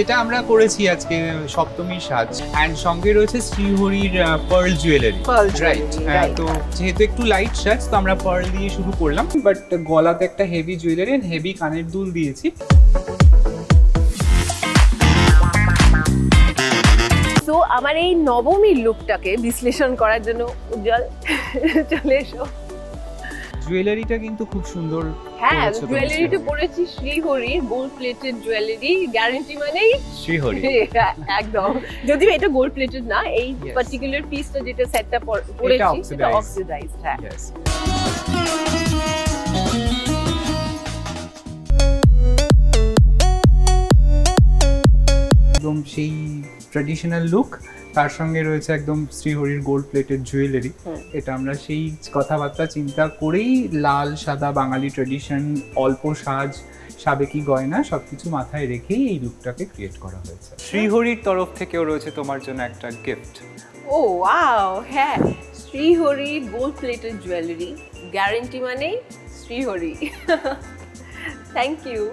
যেটা আমরা করেছি আজকে সপ্তমীর সাজ, অ্যান্ড সঙ্গে রয়েছে শ্রীহরির পার্ল জুয়েলারি, রাইট? তো যেহেতু একটু লাইট সাজ, তো আমরা পার্ল দিয়ে শুরু করলাম, বাট গলাতে একটা হেভি জুয়েলারি এন্ড হেভি কানের দুল দিয়েছি। সো আমার এই নবমীর লুকটাকে বিশ্লেষণ করার জন্য উজ্জ্বল চলে এসো। জুয়েলারিটা কিন্তু খুব সুন্দর। হ্যাঁ, জুয়েলারিটা পরেছি শ্রীহরির গোল্ড প্লেটেড জুয়েলারি, গ্যারান্টি মানেই শ্রীহরি, একদম। যদিও এটা গোল্ড প্লেটেড না, এই পার্টিকুলার পিসটা যেটা সেটটা পরেছি সেটা অক্সিডাইজড। হ্যাঁ, একদম সেই ট্র্যাডিশনাল লুক, তার সঙ্গে রয়েছে একদম শ্রীহরির গোল্ড প্লেটেড জুয়েলারি। এটা আমরা সেই কথাবার্তা চিন্তা করেই লাল সাদা বাঙালি ট্র্যাডিশন, অল্প সাজ, সাবেকি গয়না সবকিছু মাথায় রেখেই এই লুকটাকে ক্রিয়েট করা হয়েছে। শ্রীহরির তরফ থেকেও রয়েছে তোমার জন্য একটা গিফট। ও ওয়াও, হ্যাঁ, Shrihari gold plated jewellery, guarantee মানেই শ্রীহরি। Thank you.